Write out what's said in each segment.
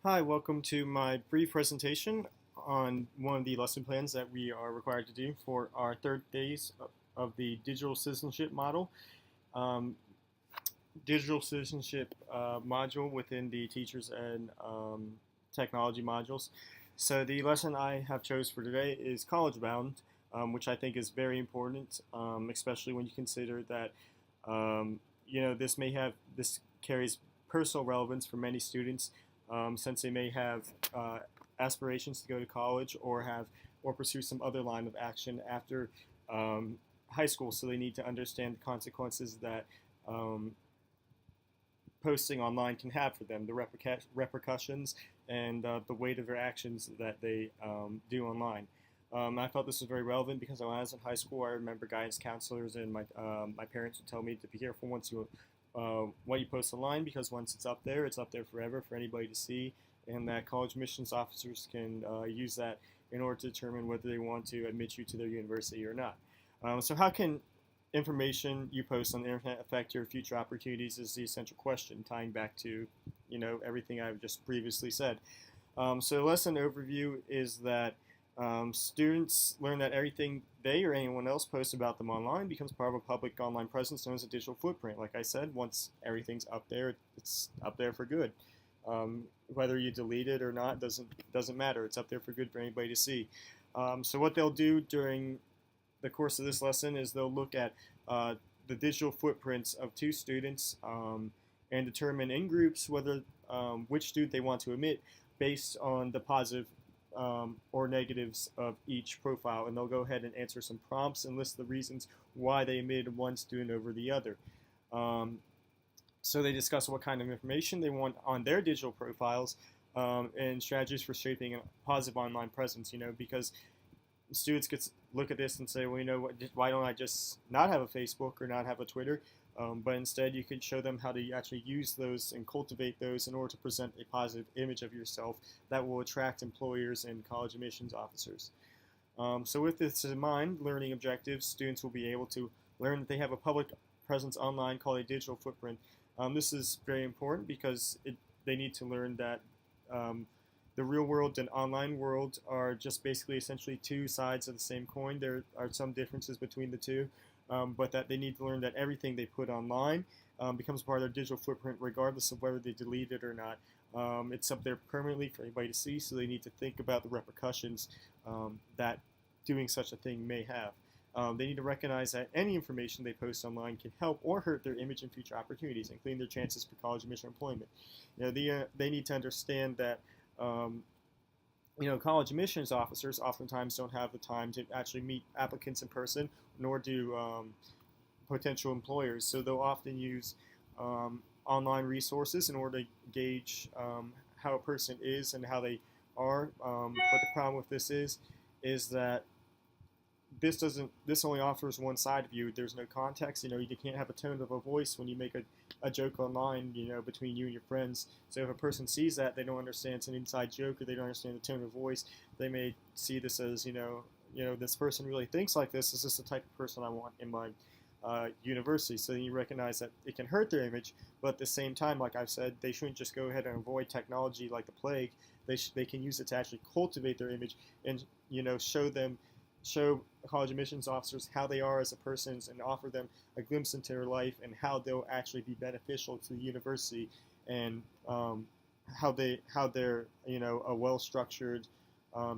Hi, welcome to my brief presentation on one of the lesson plans that we are required to do for our third days of the digital citizenship model. Um, Digital citizenship module within the teachers and technology modules. So the lesson I have chose for today is college bound, which I think is very important, especially when you consider that um, this carries personal relevance for many students, since they may have aspirations to go to college or pursue some other line of action after um, high school. So they need to understand the consequences that um, posting online can have for them, the repercussions and the weight of their actions that they do online. I felt this was very relevant because when I was in high school, I remember guidance counselors and my parents would tell me to be careful what you post online, because once it's up there forever for anybody to see, and that college admissions officers can use that in order to determine whether they want to admit you to their university or not. So how can information you post on the internet affect your future opportunities is the essential question, tying back to everything I've just previously said. So the lesson overview is that students learn that everything they or anyone else posts about them online becomes part of a public online presence known as a digital footprint. Like I said, once everything's up there, it's up there for good. Whether you delete it or not doesn't matter. It's up there for good for anybody to see. So what they'll do during the course of this lesson is they'll look at the digital footprints of two students, and determine in groups whether which student they want to admit based on the positive or negatives of each profile. And they'll go ahead and answer some prompts and list the reasons why they admitted one student over the other. Um, so they discuss what kind of information they want on their digital profiles, and strategies for shaping a positive online presence. Because students could look at this and say, well, why don't I just not have a Facebook or not have a Twitter? But instead, you could show them how to actually use those and cultivate those in order to present a positive image of yourself that will attract employers and college admissions officers. So with this in mind, learning objectives, students will be able to learn that they have a public presence online called a digital footprint. This is very important because they need to learn that um, the real world and online world are just basically essentially two sides of the same coin. There are some differences between the two, but that they need to learn that everything they put online becomes part of their digital footprint, regardless of whether they delete it or not. It's up there permanently for anybody to see, so they need to think about the repercussions that doing such a thing may have. They need to recognize that any information they post online can help or hurt their image and future opportunities, including their chances for college admission or employment. They need to understand that um, college admissions officers oftentimes don't have the time to actually meet applicants in person, nor do potential employers. So they'll often use online resources in order to gauge how a person is and how they are. But the problem with this is that this only offers one side of you. There's no context. You can't have a tone of a voice when you make a joke online, between you and your friends. So if a person sees that, they don't understand it's an inside joke, or they don't understand the tone of voice. They may see this as, this person really thinks like this. Is this the type of person I want in my university? So then you recognize that it can hurt their image, but at the same time, like I've said, they shouldn't just go ahead and avoid technology like the plague. They can use it to actually cultivate their image and show college admissions officers how they are as a person and offer them a glimpse into their life and how they'll actually be beneficial to the university, and how they're a well-structured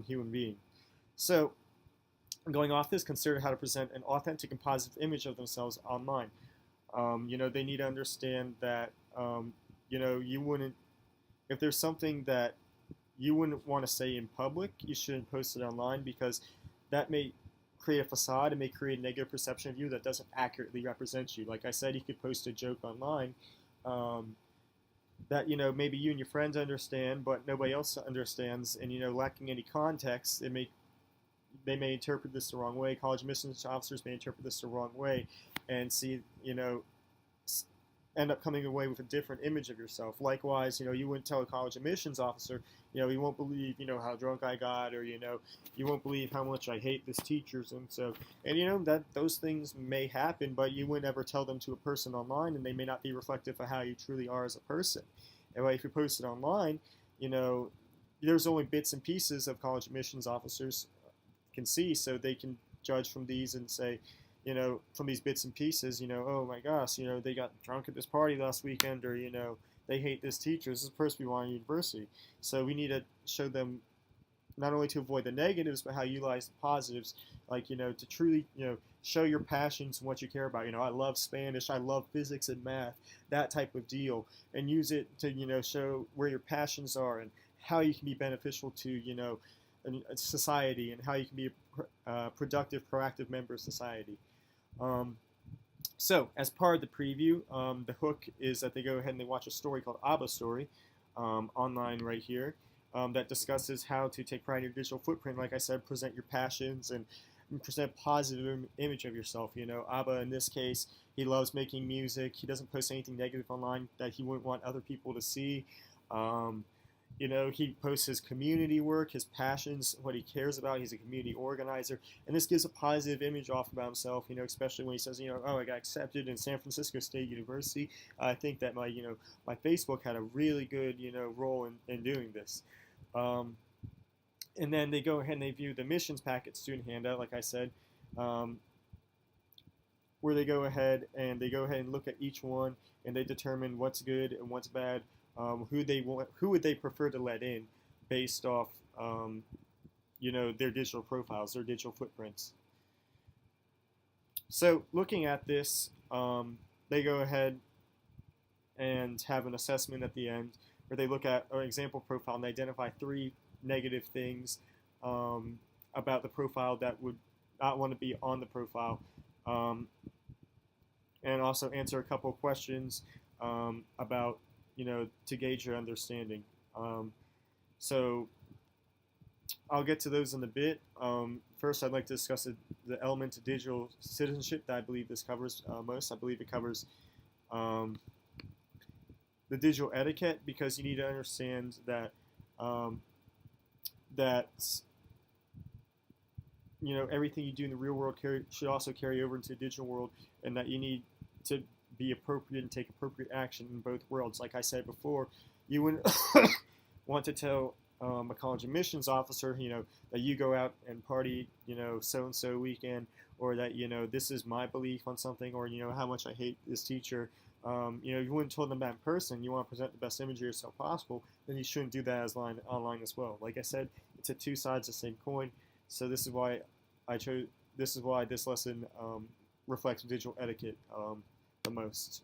human being. So going off this, consider how to present an authentic and positive image of themselves online. They need to understand that you wouldn't, if there's something that you wouldn't want to say in public, you shouldn't post it online, because that may create a facade and may create a negative perception of you that doesn't accurately represent you. Like I said, you could post a joke online that maybe you and your friends understand, but nobody else understands, and lacking any context, they may interpret this the wrong way. College admissions officers may interpret this the wrong way, and see end up coming away with a different image of yourself. Likewise, you wouldn't tell a college admissions officer, he won't believe, how drunk I got, or, you won't believe how much I hate this teacher. And that those things may happen, but you wouldn't ever tell them to a person online, and they may not be reflective of how you truly are as a person. And if you post it online, you know, there's only bits and pieces of college admissions officers can see, so they can judge from these and say, from these bits and pieces, oh my gosh, they got drunk at this party last weekend, or they hate this teacher. This is the person we want in university. So we need to show them not only to avoid the negatives, but how you utilize the positives, like, to truly, show your passions and what you care about. I love Spanish, I love physics and math, that type of deal, and use it to, show where your passions are and how you can be beneficial to, society, and how you can be a productive, proactive member of society. So, as part of the preview, the hook is that they go ahead and they watch a story called Abba Story online right here that discusses how to take pride in your digital footprint. Like I said, present your passions and present a positive image of yourself. Abba, in this case, he loves making music. He doesn't post anything negative online that he wouldn't want other people to see. He posts his community work, his passions, what he cares about. He's a community organizer, and this gives a positive image off about himself. Especially when he says, oh, I got accepted in San Francisco State University. I think that my Facebook had a really good, role in doing this. And then they go ahead and they view the missions packet student handout, like I said, where they go ahead and look at each one, and they determine what's good and what's bad. Who would they prefer to let in, based off, their digital profiles, their digital footprints. So looking at this, they go ahead and have an assessment at the end, where they look at an example profile and they identify 3 negative things about the profile that would not want to be on the profile, and also answer a couple of questions about, to gauge your understanding. So I'll get to those in a bit. First, I'd like to discuss the element of digital citizenship that I believe this covers most. I believe it covers the digital etiquette, because you need to understand that everything you do in the real world should also carry over into the digital world, and that you need to be appropriate and take appropriate action in both worlds. Like I said before, you wouldn't want to tell a college admissions officer, that you go out and party, so-and-so weekend, or that, this is my belief on something, or, how much I hate this teacher. You wouldn't tell them that in person. You want to present the best image of yourself possible, then you shouldn't do that online as well. Like I said, it's 2 sides of the same coin. So this is why this lesson reflects digital etiquette the most.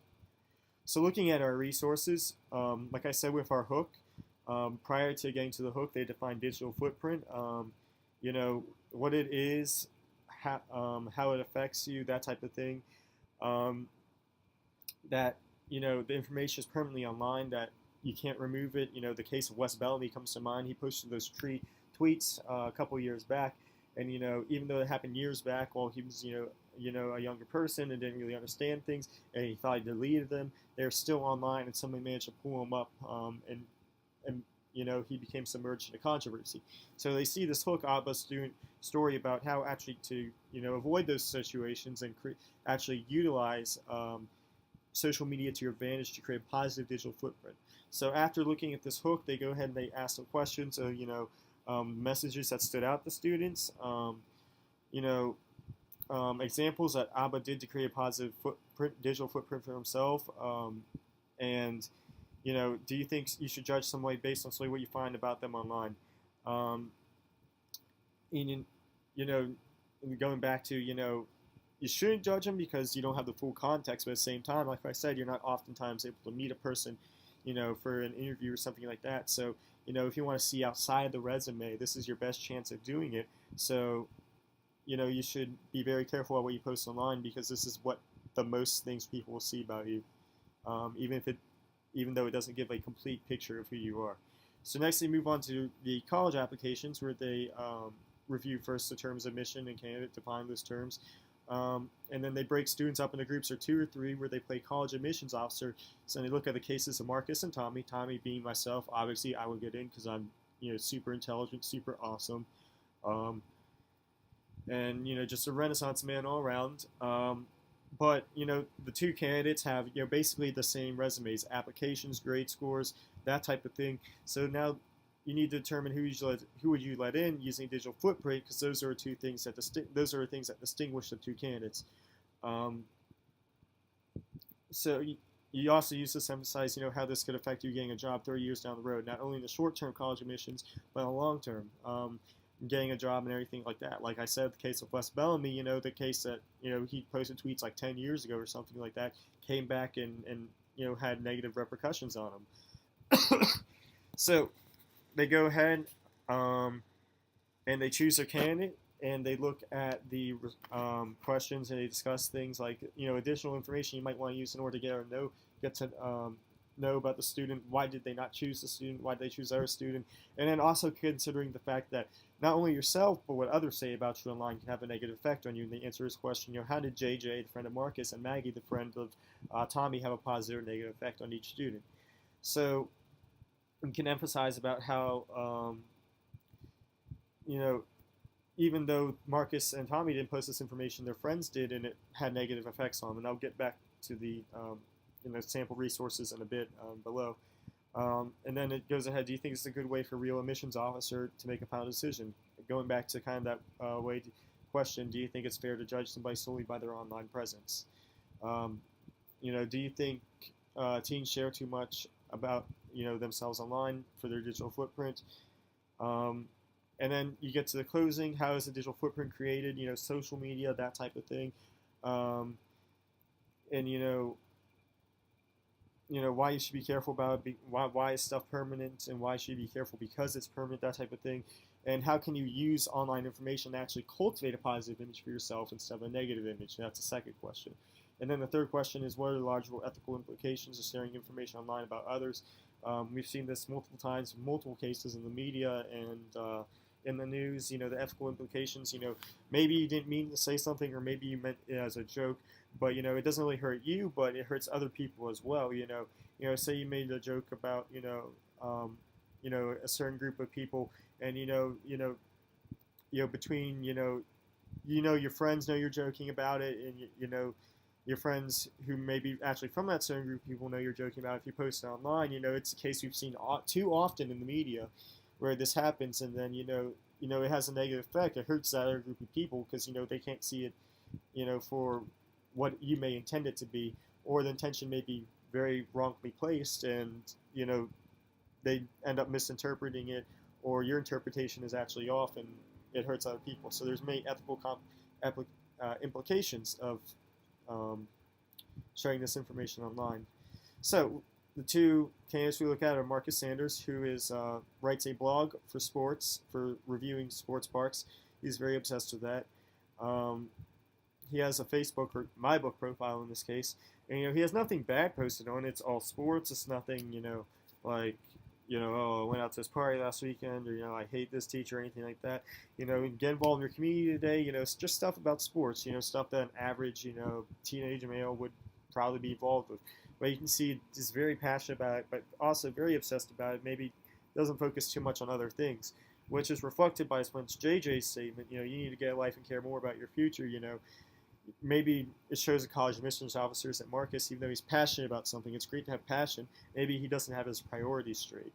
So looking at our resources, like I said with our hook, prior to getting to the hook, they define digital footprint, what it is, how it affects you, that type of thing. That, the information is permanently online, that you can't remove it. The case of Wes Bellamy comes to mind. He posted those tweets a couple years back, and, even though it happened years back while he was, a younger person and didn't really understand things, and he thought he deleted them, they're still online, and somebody managed to pull them up, and he became submerged in a controversy. So they see this hook Abba student story about how actually to, avoid those situations and actually utilize social media to your advantage to create a positive digital footprint. So after looking at this hook, they go ahead and they ask some questions of, messages that stood out to students, examples that Abba did to create a positive digital footprint for himself, and, do you think you should judge somebody based on solely what you find about them online? And, going back to, you shouldn't judge them because you don't have the full context, but at the same time, like I said, you're not oftentimes able to meet a person, for an interview or something like that. So, if you want to see outside the resume, this is your best chance of doing it. So, you should be very careful about what you post online, because this is what the most things people will see about you, even though it doesn't give a complete picture of who you are. So next they move on to the college applications, where they review first the terms of admission and candidate, define those terms. And then they break students up into groups of 2 or 3 where they play college admissions officer. So they look at the cases of Marcus and Tommy. Tommy being myself, obviously I would get in because I'm super intelligent, super awesome, and just a Renaissance man all around. but the two candidates have basically the same resumes, applications, grade scores, that type of thing. So now you need to determine who would you let in using digital footprint, because those are two things that distinguish the two candidates. Um, so you also use this to emphasize how this could affect you getting a job 30 years down the road, not only in the short-term college admissions, but in the long term. Getting a job and everything like that. Like I said, the case of Wes Bellamy, the case that he posted tweets like 10 years ago or something like that, came back and had negative repercussions on him. So they go ahead and they choose their candidate, and they look at the questions, and they discuss things like additional information you might want to use in order to get to know about the student. Why did they not choose the student? Why did they choose our student? And then also considering the fact that not only yourself, but what others say about you online can have a negative effect on you. And they answer this question, how did JJ, the friend of Marcus, and Maggie, the friend of Tommy, have a positive or negative effect on each student? So we can emphasize about how, even though Marcus and Tommy didn't post this information, their friends did, and it had negative effects on them. And I'll get back to the sample resources in a bit below. And then it goes ahead. Do you think it's a good way for a real admissions officer to make a final decision? Going back to kind of that question, do you think it's fair to judge somebody solely by their online presence? Do you think teens share too much about themselves online for their digital footprint? And then you get to the closing. How is the digital footprint created? Social media, that type of thing. And why you should be careful about it, why is stuff permanent, and why should you be careful because it's permanent, that type of thing. And how can you use online information to actually cultivate a positive image for yourself instead of a negative image? And that's the second question. And then the third question is, what are the logical ethical implications of sharing information online about others? We've seen this multiple times, multiple cases in the media and in the news. The ethical implications. Maybe you didn't mean to say something, or maybe you meant it as a joke, but it doesn't really hurt you, but it hurts other people as well. Say you made a joke about a certain group of people, and between your friends know you're joking about it, and your friends who may be actually from that certain group of people know you're joking about it. If you post it online, it's a case we've seen too often in the media where this happens, and then it has a negative effect. It hurts that other group of people because they can't see it for what you may intend it to be, or the intention may be very wrongly placed, and they end up misinterpreting it, or your interpretation is actually off, and it hurts other people. So there's many ethical implications of sharing this information online. So the two candidates we look at are Marcus Sanders, who writes a blog for sports, for reviewing sports parks. He's very obsessed with that. He has a Facebook or my book profile in this case, and he has nothing bad posted on it. It's all sports. It's nothing like oh, I went out to this party last weekend, or I hate this teacher or anything like that. Get involved in your community today. It's just stuff about sports. Stuff that an average teenage male would probably be involved with. But you can see he's very passionate about it, but also very obsessed about it. Maybe doesn't focus too much on other things, which is reflected by his friend JJ's statement. You need to get a life and care more about your future. Maybe it shows the college admissions officers that Marcus, even though he's passionate about something, it's great to have passion. Maybe he doesn't have his priorities straight.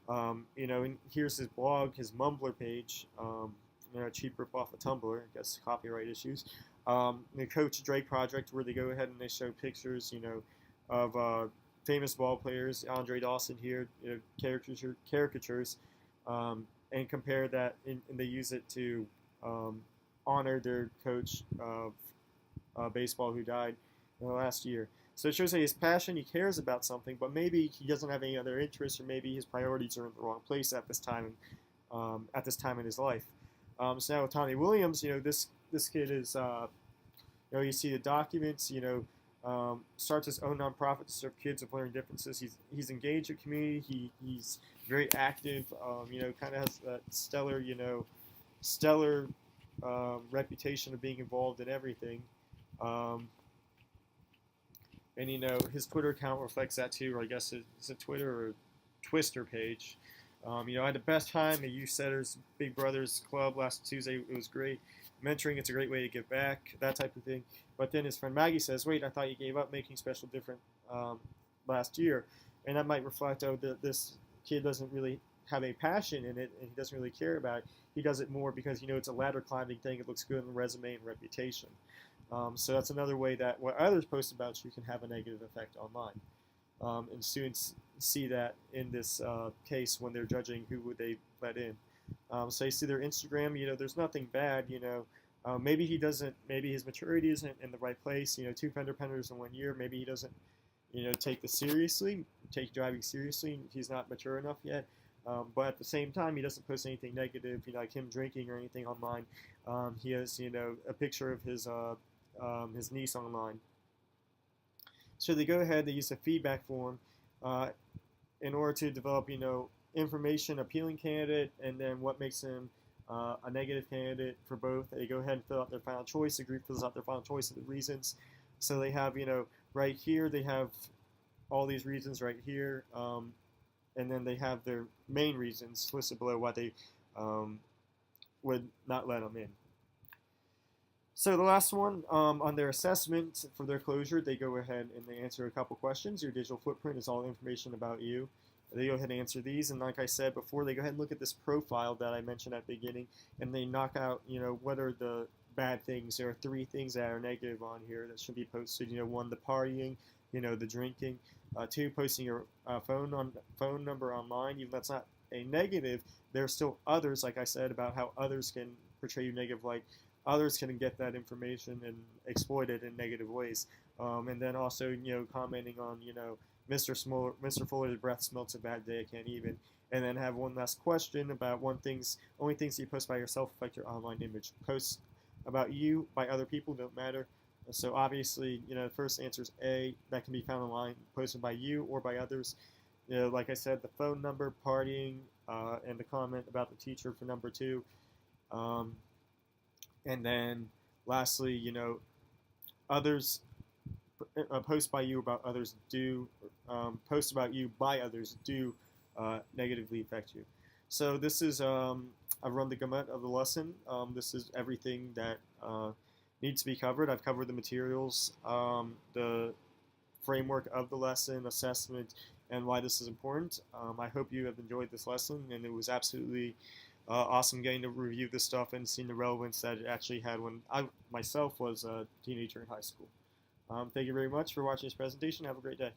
And here's his blog, his Mumbler page, cheap rip off of Tumblr, I guess copyright issues. The Coach Drake Project, where they go ahead and they show pictures, of famous ball players, Andre Dawson here, caricatures, and compare that, and they use it to honor their coach of baseball who died last year. So it shows that he has passion, he cares about something, but maybe he doesn't have any other interests, or maybe his priorities are in the wrong place at this time in his life. So now with Tommy Williams, this kid is, you see the documents, starts his own nonprofit to serve kids of learning differences. He's engaged in community. He's very active. Kind of has that stellar reputation of being involved in everything. And his Twitter account reflects that too, or I guess it's a Twitter or Twister page. I had the best time at Youth Setters Big Brothers Club last Tuesday. It was great. Mentoring, it's a great way to give back, that type of thing. But then his friend Maggie says, "Wait, I thought you gave up making special different um, last year," and that might reflect, oh, this kid doesn't really have a passion in it, and he doesn't really care about it. He does it more because it's a ladder climbing thing. It looks good in the resume and reputation. So that's another way that what others post about you can have a negative effect online. And students see that in this case when they're judging who would they let in. So you see their Instagram, there's nothing bad, maybe he doesn't, maybe his maturity isn't in the right place, two fender benders in 1 year, maybe he doesn't, take driving seriously, he's not mature enough yet. But at the same time, he doesn't post anything negative, like him drinking or anything online. He has, a picture of his niece online. So they go ahead, they use a feedback form in order to develop, information, appealing candidate, and then what makes him a negative candidate for both. They go ahead and fill out their final choice. The group fills out their final choice of the reasons. So they have, right here, they have all these reasons right here, and then they have their main reasons listed below why they would not let them in. So the last one, on their assessment for their closure, they go ahead and they answer a couple questions. Your digital footprint is all information about you. They go ahead and answer these, and like I said before, they go ahead and look at this profile that I mentioned at the beginning, and they knock out, what are the bad things. There are 3 things that are negative on here that should be posted. 1, the partying, the drinking. 2, posting your phone number online. Even that's not a negative, there are still others, like I said, about how others can portray you negative light. Others can get that information and exploit it in negative ways. And then also, commenting on, Mr. Fuller's breath smells a bad day, I can't even. And then have one last question about only things you post by yourself affect your online image. Posts about you by other people don't matter. So obviously, the first answer is A, that can be found online, posted by you or by others. Like I said, the phone number, partying, and the comment about the teacher for number 2. And then lastly, others, post by you about others do, post about you by others do negatively affect you. So this is, I've run the gamut of the lesson. This is everything that needs to be covered. I've covered the materials, the framework of the lesson, assessment, and why this is important. I hope you have enjoyed this lesson, and it was absolutely awesome getting to review this stuff and seeing the relevance that it actually had when I myself was a teenager in high school. Thank you very much for watching this presentation. Have a great day.